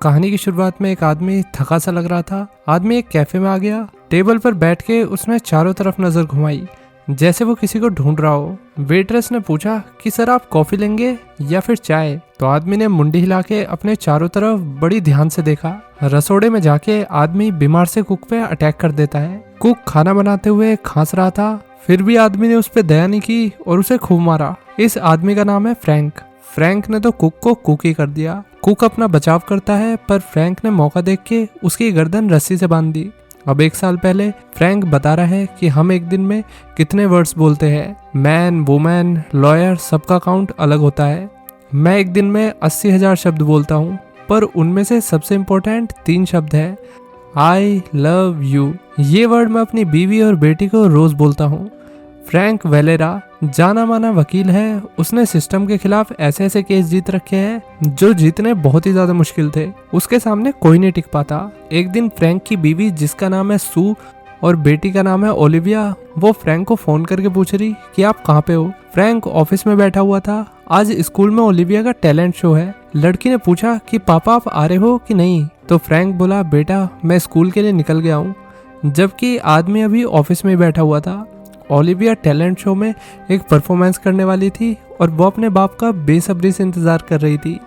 कहानी की शुरुआत में एक आदमी थका सा लग रहा था। आदमी एक कैफे में आ गया। टेबल पर बैठ के उसने चारों तरफ नजर घुमाई, जैसे वो किसी को ढूंढ रहा हो। वेटरेस ने पूछा कि सर आप कॉफी लेंगे या फिर चाय? तो आदमी ने मुंडी हिला के अपने चारों तरफ बड़ी ध्यान से देखा। रसोड़े में जाके आदमी बीमार से कुक पे अटैक कर देता है। कुक खाना बनाते हुए खांस रहा था, फिर भी आदमी ने उस पर दया नहीं की और उसे खूब मारा। इस आदमी का नाम है फ्रैंक। फ्रैंक ने तो कुक को कुक ही कर दिया। कुक अपना बचाव करता है, पर फ्रैंक ने मौका देख के उसकी गर्दन रस्सी से बांध दी। अब 1 साल पहले फ्रैंक बता रहा है कि हम एक दिन में कितने वर्ड्स बोलते हैं। मैन, वुमेन, लॉयर, सबका काउंट अलग होता है। मैं एक दिन में 80,000 शब्द बोलता हूँ, पर उनमें से सबसे इम्पोर्टेंट 3 शब्द है, आई लव यू। ये वर्ड मैं अपनी बीवी और बेटी को रोज बोलता हूँ। फ्रैंक वेलेरा जाना माना वकील है। उसने सिस्टम के खिलाफ ऐसे ऐसे केस जीत रखे हैं जो जीतने बहुत ही ज्यादा मुश्किल थे। उसके सामने कोई नहीं टिक पाता। एक दिन फ्रैंक की बीवी, जिसका नाम है सू, और बेटी का नाम है ओलिविया, वो फ्रैंक को फोन करके पूछ रही कि आप कहाँ पे हो। फ्रैंक ऑफिस में बैठा हुआ था। आज स्कूल में ओलिविया का टैलेंट शो है। लड़की ने पूछा कि पापा आप आ रहे हो कि नहीं? तो फ्रैंक बोला, बेटा मैं स्कूल के लिए निकल गया हूँ, जबकि आदमी अभी ऑफिस में बैठा हुआ था। ओलिविया टैलेंट शो में एक परफॉर्मेंस करने वाली थी और वो अपने बाप का बेसब्री से इंतजार कर रही थी।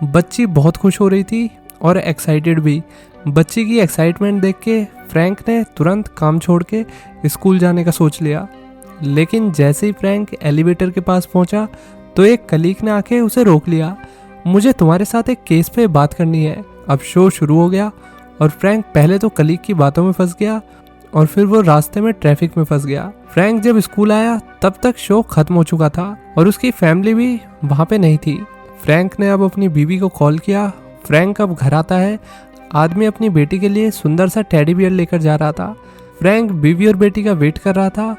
बच्ची बहुत खुश हो रही थी और एक्साइटेड भी। बच्ची की एक्साइटमेंट देख के फ्रैंक ने तुरंत काम छोड़ के स्कूल जाने का सोच लिया। लेकिन जैसे ही फ्रैंक एलिवेटर के पास पहुंचा तो एक कलीग ने आके उसे रोक लिया। मुझे तुम्हारे साथ एक केस पे बात करनी है। अब शो शुरू हो गया और फ्रैंक पहले तो कलीग की बातों में फंस गया और फिर वो रास्ते में ट्रैफिक में फंस गया। फ्रैंक जब स्कूल आया तब तक शो खत्म हो चुका था और उसकी फैमिली भी वहाँ पे नहीं थी। फ्रैंक ने अब अपनी बीवी को कॉल किया। फ्रैंक अब घर आता है। आदमी अपनी बेटी के लिए सुंदर सा टेडी बियर लेकर जा रहा था। फ्रैंक बीवी और बेटी का वेट कर रहा था।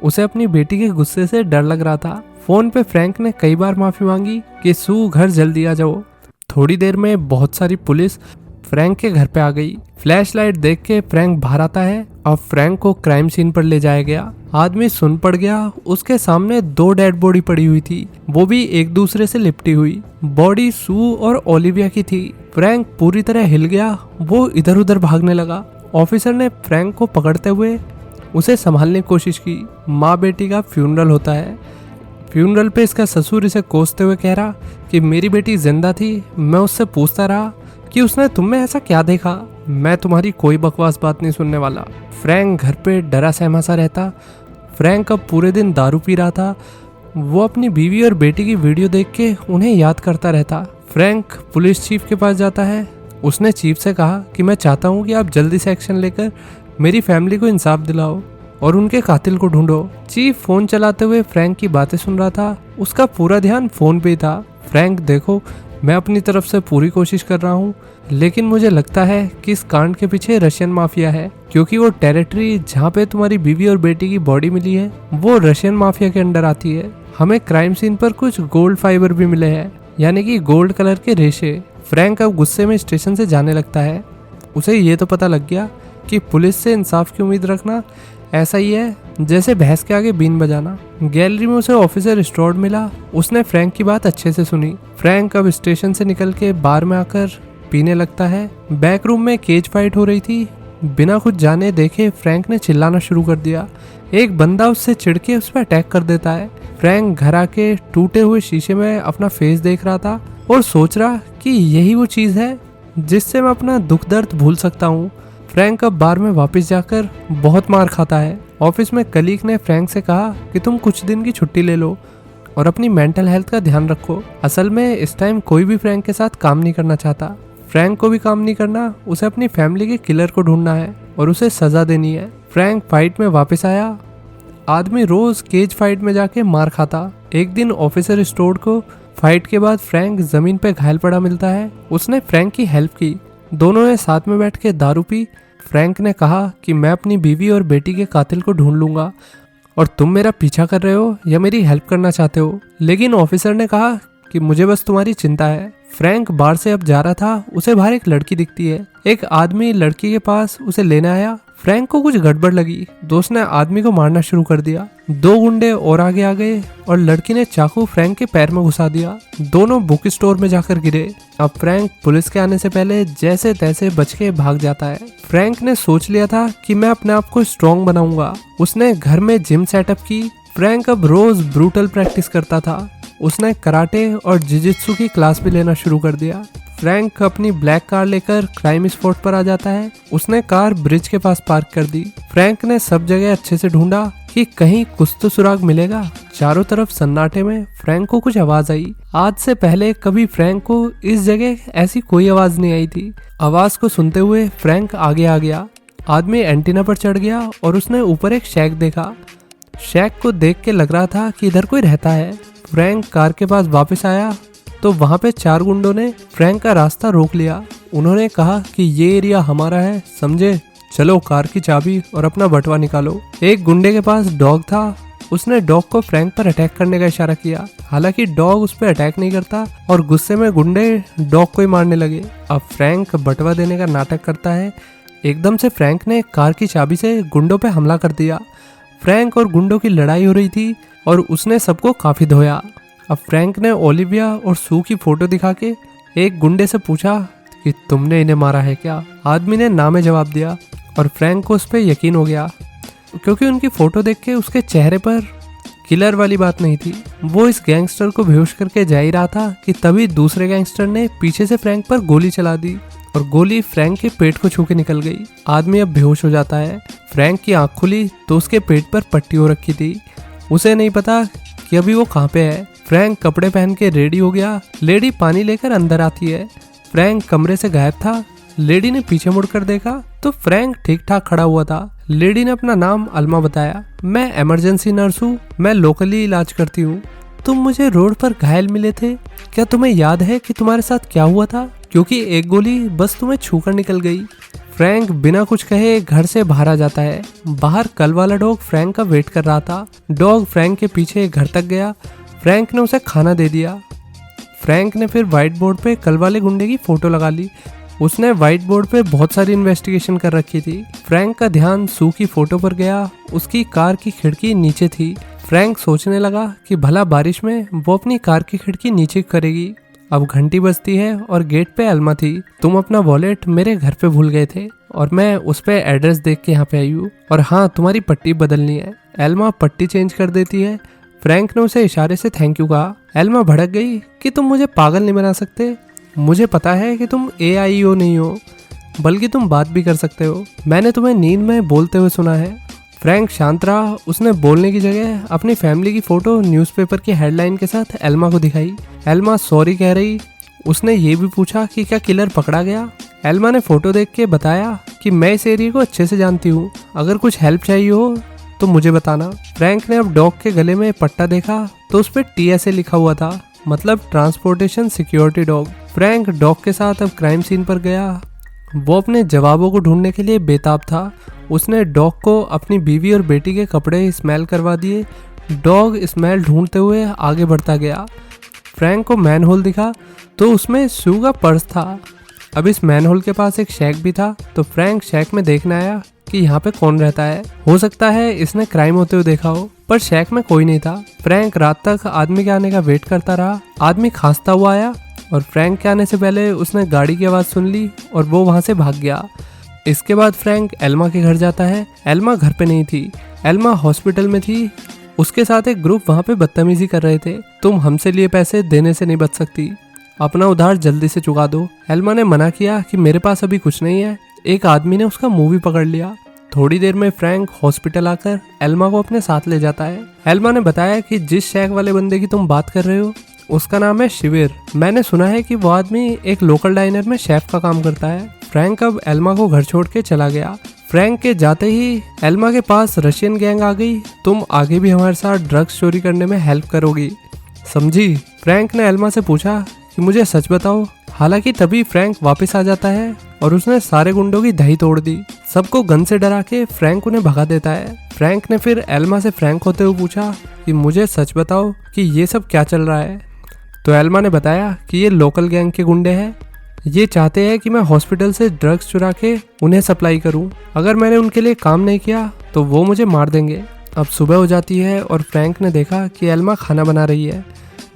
उसे अपनी बेटी के गुस्से से डर लग रहा था। फोन पे फ्रैंक ने कई बार माफी मांगी कि सू घर जल्दी आ जाओ। थोड़ी देर में बहुत सारी पुलिस फ्रैंक के घर पे आ गई। फ्लैशलाइट देख के फ्रैंक बाहर आता है। अब फ्रैंक को क्राइम सीन पर ले जाया गया। आदमी सुन पड़ गया। उसके सामने 2 डेड बॉडी पड़ी हुई थी, वो भी एक दूसरे से लिपटी हुई। बॉडी सू और ओलिविया की थी। फ्रैंक पूरी तरह हिल गया। वो इधर उधर भागने लगा। ऑफिसर ने फ्रैंक को पकड़ते हुए उसे संभालने की कोशिश की। माँ बेटी का फ्यूनरल होता है। फ्यूनरल पे इसका ससुर इसे कोसते हुए कह रहा कि मेरी बेटी जिंदा थी। मैं उससे पूछता रहा कि उसने तुम में ऐसा क्या देखा। मैं तुम्हारी कोई बकवास बात नहीं सुनने वाला। फ्रैंक घर पे डरा सहमा सा रहता। फ्रैंक अब पूरे दिन दारू पी रहा था। वो अपनी बीवी और बेटी की वीडियो देख के उन्हें याद करता रहता। फ्रैंक पुलिस चीफ के पास जाता है। उसने चीफ से कहा कि मैं चाहता हूँ कि आप जल्दी से एक्शन लेकर मेरी फैमिली को इंसाफ दिलाओ और उनके कातिल को ढूंढो। चीफ फोन चलाते हुए फ्रैंक की बातें सुन रहा था। उसका पूरा ध्यान फोन पे ही था। फ्रैंक देखो, मैं अपनी तरफ से पूरी कोशिश कर रहा हूँ, लेकिन मुझे लगता है कि इस कांड के पीछे रशियन माफिया है, क्योंकि वो टेरिटरी जहाँ पे तुम्हारी बीवी और बेटी की बॉडी मिली है वो रशियन माफिया के अंडर आती है। हमें क्राइम सीन पर कुछ गोल्ड फाइबर भी मिले हैं, यानी कि गोल्ड कलर के रेशे। फ्रैंक अब गुस्से में स्टेशन से जाने लगता है। उसे ये तो पता लग गया कि पुलिस से इंसाफ की उम्मीद रखना ऐसा ही है जैसे भैंस के आगे बीन बजाना। गैलरी में उसे ऑफिसर स्टोर्ड मिला। उसने फ्रैंक की बात अच्छे से सुनी। फ्रैंक अब स्टेशन से निकल के बार में आकर पीने लगता है। बैक रूम में केज फाइट हो रही थी। बिना कुछ जाने देखे फ्रैंक ने चिल्लाना शुरू कर दिया। एक बंदा उससे चिढ़ के उस पर अटैक कर देता है। फ्रैंक घर आके टूटे हुए शीशे में अपना फेस देख रहा था और सोच रहा कि यही वो चीज़ है जिससे मैं अपना दुख दर्द भूल सकता हूँ। फ्रैंक अब बार में वापस जाकर बहुत मार खाता है। ऑफिस में कलीग ने फ्रैंक से कहा कि तुम कुछ दिन की छुट्टी ले लो और अपनी मेंटल हेल्थ का ध्यान रखो। असल में इस टाइम कोई भी फ्रैंक के साथ काम नहीं करना चाहता। फ्रैंक को भी काम नहीं करना, उसे अपनी फैमिली के किलर को ढूंढना है और उसे सजा देनी है। फ्रैंक फाइट में वापस आया। आदमी रोज केज फाइट में जाके मार खाता। एक दिन ऑफिसर स्टोर्ड को फाइट के बाद फ्रैंक जमीन पे घायल पड़ा मिलता है। उसने फ्रैंक की हेल्प की। दोनों ने साथ में बैठ के दारू पी। फ्रैंक ने कहा कि मैं अपनी बीवी और बेटी के कातिल को ढूंढ लूंगा और तुम मेरा पीछा कर रहे हो या मेरी हेल्प करना चाहते हो। लेकिन ऑफिसर ने कहा कि मुझे बस तुम्हारी चिंता है। फ्रैंक बार से अब जा रहा था। उसे बाहर एक लड़की दिखती है। एक आदमी लड़की के पास उसे लेने आया। फ्रैंक को कुछ गड़बड़ लगी तो उसने आदमी को मारना शुरू कर दिया। 2 गुंडे और आगे आ गए और लड़की ने चाकू फ्रैंक के पैर में घुसा दिया। दोनों बुक स्टोर में जाकर गिरे। अब फ्रैंक पुलिस के आने से पहले जैसे तैसे बच के भाग जाता है। फ्रैंक ने सोच लिया था कि मैं अपने आप को स्ट्रॉन्ग बनाऊंगा। उसने घर में जिम सेटअप की। फ्रैंक अब रोज ब्रूटल प्रैक्टिस करता था। उसने कराटे और जिजित्सु की क्लास भी लेना शुरू कर दिया। फ्रैंक अपनी ब्लैक कार लेकर क्राइम स्पॉट पर आ जाता है। उसने कार ब्रिज के पास पार्क कर दी। फ्रैंक ने सब जगह अच्छे से ढूंढा कि कहीं कुछ तो सुराग मिलेगा। चारों तरफ सन्नाटे में फ्रैंक को कुछ आवाज आई। आज से पहले कभी फ्रैंक को इस जगह ऐसी कोई आवाज नहीं आई थी। आवाज को सुनते हुए फ्रैंक आगे आ गया। आदमी एंटीना पर चढ़ गया और उसने ऊपर एक शैक देखा। शैक को देख के लग रहा था कि इधर कोई रहता है। फ्रैंक कार के पास वापस आया तो वहाँ पे 4 गुंडों ने फ्रैंक का रास्ता रोक लिया। उन्होंने कहा कि ये एरिया हमारा है, समझे? चलो कार की चाबी और अपना बटवा निकालो। एक गुंडे के पास डॉग था। उसने डॉग को फ्रैंक पर अटैक करने का इशारा किया। हालांकि डॉग उस पर अटैक नहीं करता और गुस्से में गुंडे डॉग को ही मारने लगे। अब फ्रैंक बटवा देने का नाटक करता है। एकदम से फ्रैंक ने कार की चाबी से गुंडों पे हमला कर दिया। फ्रैंक और गुंडों की लड़ाई हो रही थी और उसने सबको काफी धोया। अब फ्रैंक ने ओलिविया और सू की फोटो दिखा के एक गुंडे से पूछा कि तुमने इन्हें मारा है क्या? आदमी ने ना में जवाब दिया और फ्रैंक को उस पर यकीन हो गया क्योंकि उनकी फोटो देख के उसके चेहरे पर किलर वाली बात नहीं थी। वो इस गैंगस्टर को बेहोश करके जा ही रहा था कि तभी दूसरे गैंगस्टर ने पीछे से फ्रैंक पर गोली चला दी और गोली फ्रैंक के पेट को छू के निकल गई। आदमी अब बेहोश हो जाता है। फ्रैंक की आंख खुली तो उसके पेट पर पट्टी हो रखी थी। उसे नहीं पता कि अभी वो कहाँ पे है। फ्रैंक कपड़े पहन के रेडी हो गया। लेडी पानी लेकर अंदर आती है। फ्रैंक कमरे से गायब था। लेडी ने पीछे मुड़कर देखा तो फ्रैंक ठीक ठाक खड़ा हुआ था। लेडी ने अपना नाम अल्मा बताया। मैं इमरजेंसी नर्स हूँ, मैं लोकली इलाज करती हूँ। तुम मुझे रोड पर घायल मिले थे, क्या तुम्हें याद है कि तुम्हारे साथ क्या हुआ था? क्योंकि एक गोली बस तुम्हें छूकर निकल गई। फ्रैंक बिना कुछ कहे घर से बाहर आ जाता है। बाहर कल वाला डॉग फ्रैंक का वेट कर रहा था। डॉग फ्रैंक के पीछे घर तक गया। फ्रैंक ने उसे खाना दे दिया। फ्रैंक ने फिर व्हाइट बोर्ड पे कल वाले गुंडे की फोटो लगा ली। उसने व्हाइट बोर्ड पे बहुत सारी इन्वेस्टिगेशन कर रखी थी। फ्रैंक का ध्यान सू की फोटो पर गया। उसकी कार की खिड़की नीचे थी। फ्रैंक सोचने लगा कि भला बारिश में वो अपनी कार की खिड़की नीचे करेगी। अब घंटी बजती है और गेट पे अल्मा थी। तुम अपना वॉलेट मेरे घर पे भूल गए थे और मैं उस पे एड्रेस देख के यहाँ पे आई हूँ। और हाँ, तुम्हारी पट्टी बदलनी है। एल्मा पट्टी चेंज कर देती है। फ्रैंक ने उसे इशारे से थैंक यू कहा। एल्मा भड़क गई कि तुम मुझे पागल नहीं बना सकते। मुझे पता है कि तुम AIO नहीं हो, बल्कि तुम बात भी कर सकते हो। मैंने तुम्हें नींद में बोलते हुए सुना है। फ्रैंक शांत रहा। उसने बोलने की जगह अपनी फैमिली की फोटो न्यूज़पेपर की हेडलाइन के साथ एल्मा को दिखाई। एल्मा सॉरी कह रही। उसने ये भी पूछा कि क्या किलर पकड़ा गया। एल्मा ने फोटो देख के बताया कि मैं इस एरिया को अच्छे से जानती हूँ, अगर कुछ हेल्प चाहिए हो तो मुझे बताना। फ्रैंक ने अब डॉग के गले में पट्टा देखा तो उस पर TSA लिखा हुआ था, मतलब transportation security dog. Frank dog के साथ अब क्राइम सीन पर गया। वो अपने जवाबों को ढूंढने के लिए बेताब था। उसने डॉग को अपनी बीवी और बेटी के कपड़े स्मेल करवा दिए। डॉग स्मेल ढूंढते हुए आगे बढ़ता गया। फ्रैंक को मैनहोल दिखा तो उसमें सू का पर्स था। अब इस मैनहोल के पास एक शैक भी था तो फ्रैंक शैक में देखने आया कि यहाँ पे कौन रहता है। हो सकता है इसने क्राइम होते हुए देखा हो, पर शैक में कोई नहीं था। फ्रैंक रात तक आदमी के आने का वेट करता रहा। आदमी खांसता हुआ आया और फ्रैंक के आने से पहले उसने गाड़ी की आवाज़ सुन ली और वो वहाँ से भाग गया। इसके बाद फ्रैंक एल्मा के घर जाता है। एल्मा घर पे नहीं थी, एल्मा हॉस्पिटल में थी। उसके साथ एक ग्रुप वहाँ पे बदतमीजी कर रहे थे। तुम हमसे लिए पैसे देने से नहीं बच सकती, अपना उधार जल्दी से चुका दो। एल्मा ने मना किया कि मेरे पास अभी कुछ नहीं है। एक आदमी ने उसका मुंह भी पकड़ लिया। थोड़ी देर में फ्रैंक हॉस्पिटल आकर एल्मा को अपने साथ ले जाता है। एल्मा ने बताया कि जिस शैक वाले बंदे की तुम बात कर रहे हो उसका नाम है शिविर। मैंने सुना है कि वो आदमी एक लोकल डाइनर में शेफ का काम करता है। फ्रैंक अब एल्मा को घर छोड़ के चला गया। फ्रैंक के जाते ही एल्मा के पास रशियन गैंग आ गई। तुम आगे भी हमारे साथ ड्रग्स चोरी करने में हेल्प करोगी, समझी? फ्रैंक ने एल्मा से पूछा कि मुझे सच बताओ। हालांकि तभी फ्रैंक वापस आ जाता है और उसने सारे गुंडों की दही तोड़ दी। सबको गन से डरा के फ्रैंक उन्हें भगा देता है। फ्रैंक ने फिर एल्मा से फ्रैंक होते हुए पूछा कि मुझे सच बताओ कि ये सब क्या चल रहा है। तो एल्मा ने बताया कि ये लोकल गैंग के गुंडे हैं, ये चाहते हैं कि मैं हॉस्पिटल से ड्रग्स चुरा के उन्हें सप्लाई करूं। अगर मैंने उनके लिए काम नहीं किया तो वो मुझे मार देंगे। अब सुबह हो जाती है और फ्रैंक ने देखा कि एल्मा खाना बना रही है।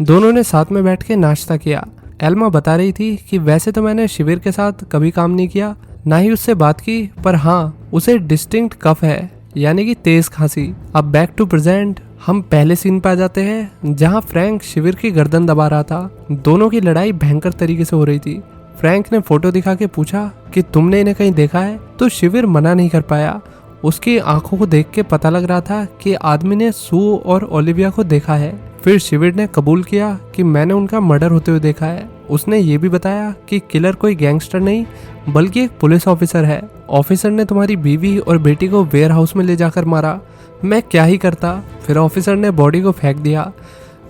दोनों ने साथ में बैठ के नाश्ता किया। एल्मा बता रही थी कि वैसे तो मैंने शिविर के साथ कभी काम नहीं किया, ना ही उससे बात की, पर हाँ उसे डिस्टिंक्ट कफ है, यानी कि तेज खांसी। अब बैक टू प्रेजेंट हम पहले सीन पे आ जाते हैं जहाँ फ्रैंक शिविर की गर्दन दबा रहा था। दोनों की लड़ाई भयंकर तरीके से हो रही थी। फ्रैंक ने फोटो दिखा के पूछा कि तुमने इन्हें कहीं देखा है, तो शिविर मना नहीं कर पाया। उसकी आंखों को देख के पता लग रहा था कि आदमी ने सू और ओलिविया को देखा है। फिर शिविर ने कबूल किया कि मैंने उनका मर्डर होते हुए देखा है। उसने ये भी बताया कि किलर कोई गैंगस्टर नहीं बल्कि एक पुलिस ऑफिसर है। ऑफिसर ने तुम्हारी बीवी और बेटी को वेयर हाउस में ले जाकर मारा। मैं क्या ही करता। फिर ऑफिसर ने बॉडी को फेंक दिया।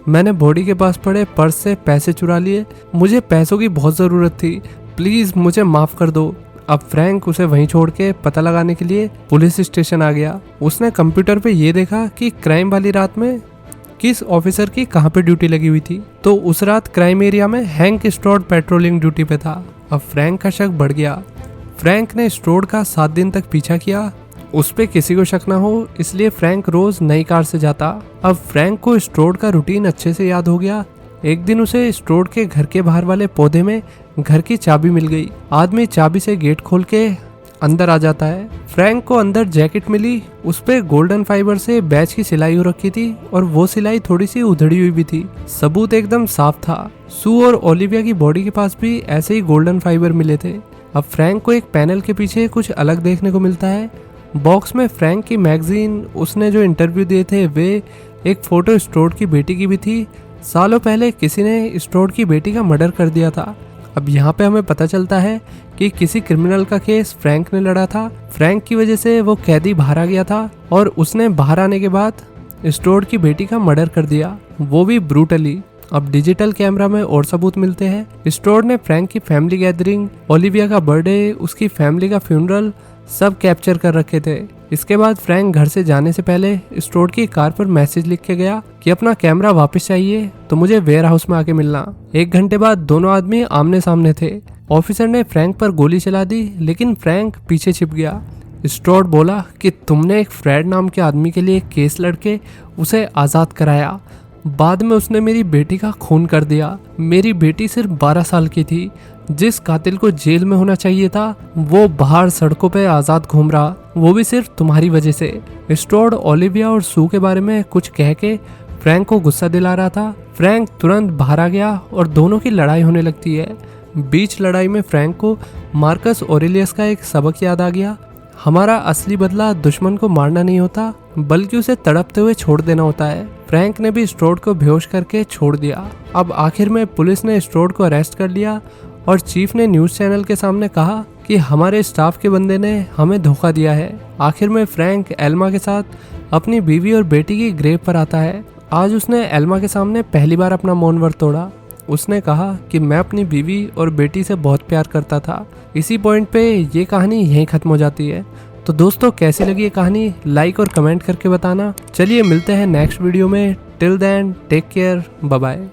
मैंने बॉडी के पास पड़े पर्स से पैसे चुरा लिए। मुझे पैसों की बहुत ज़रूरत थी, प्लीज़ मुझे माफ़ कर दो। अब फ्रैंक उसे वहीं छोड़ के पता लगाने के लिए पुलिस स्टेशन आ गया। उसने कंप्यूटर पे ये देखा कि क्राइम वाली रात में किस ऑफिसर की कहाँ पे ड्यूटी लगी हुई थी। तो उस रात क्राइम एरिया में हैंक स्ट्रोड पेट्रोलिंग ड्यूटी पे था। अब फ्रैंक का शक बढ़ गया। फ्रैंक ने स्ट्रोड का 7 दिन तक पीछा किया। उस पे किसी को शक ना हो, इसलिए फ्रैंक रोज नई कार से जाता। अब फ्रैंक को स्ट्रोड का रूटीन अच्छे से याद हो गया। एक दिन उसे स्ट्रोड के घर के बाहर वाले पौधे में घर की चाबी मिल गई। आदमी चाबी से गेट खोल के अंदर आ जाता है। फ्रैंक को अंदर जैकेट मिली। उस पे गोल्डन फाइबर से बैच की सिलाई हो रखी थी और वो सिलाई थोड़ी सी उधड़ी हुई भी थी। सबूत एकदम साफ था। सू और ओलिविया की बॉडी के पास भी ऐसे ही गोल्डन फाइबर मिले थे। अब फ्रैंक को एक पैनल के पीछे कुछ अलग देखने को मिलता है। बॉक्स में फ्रैंक की मैगजीन, उसने जो इंटरव्यू दिए थे वे, एक फोटो स्ट्रोड की बेटी की भी थी। सालों पहले किसी ने स्ट्रोड की बेटी का मर्डर कर दिया था। अब यहाँ पे हमें पता चलता है कि किसी क्रिमिनल का केस फ्रैंक ने लड़ा था। फ्रैंक की वजह से वो कैदी बाहर आ गया था और उसने बाहर आने के बाद स्ट्रोड की बेटी का मर्डर कर दिया, वो भी ब्रूटली। अब डिजिटल कैमरा में और सबूत मिलते हैं। स्ट्रोड ने फ्रैंक की फैमिली गैदरिंग, ओलिविया का बर्थडे, उसकी फैमिली का फ्यूनरल सब कैप्चर कर रखे थे। इसके बाद फ्रैंक घर से जाने से पहले स्ट्रोड की कार पर मैसेज लिख के गया कि अपना कैमरा वापस चाहिए तो मुझे वेयर हाउस में आके मिलना। 1 घंटे बाद दोनों आदमी आमने सामने थे। ऑफिसर ने फ्रैंक पर गोली चला दी, लेकिन फ्रैंक पीछे छिप गया। स्ट्रोड बोला कि तुमने एक फ्रेड नाम के आदमी के लिए केस लड़के उसे आज़ाद कराया। बाद में उसने मेरी बेटी का खून कर दिया। मेरी बेटी सिर्फ 12 साल की थी। जिस कातिल को जेल में होना चाहिए था वो बाहर सड़कों पे आज़ाद घूम रहा, वो भी सिर्फ तुम्हारी वजह से। स्ट्रोड ओलिविया और सू के बारे में कुछ कह के फ्रैंक को गुस्सा दिला रहा था। फ्रैंक तुरंत बाहर आ गया और दोनों की लड़ाई होने लगती है। बीच लड़ाई में फ्रैंक को मार्कस ऑरेलियस का एक सबक याद आ गया। हमारा असली बदला दुश्मन को मारना नहीं होता बल्कि उसे तड़पते हुए छोड़ देना होता है। फ्रैंक ने भी स्ट्रोड को बेहोश करके छोड़ दिया। अब आखिर में पुलिस ने स्ट्रोड को अरेस्ट कर लिया और चीफ ने न्यूज़ चैनल के सामने कहा कि हमारे स्टाफ के बंदे ने हमें धोखा दिया है। आखिर में फ्रैंक एल्मा के साथ अपनी बीवी और बेटी की ग्रेव पर आता है। आज उसने एल्मा के सामने पहली बार अपना मौन व्रत तोड़ा। उसने कहा कि मैं अपनी बीवी और बेटी से बहुत प्यार करता था। इसी पॉइंट पे ये कहानी यहीं खत्म हो जाती है। तो दोस्तों कैसी लगी ये कहानी लाइक और कमेंट करके बताना। चलिए मिलते हैं नेक्स्ट वीडियो में। Till then take care, bye bye.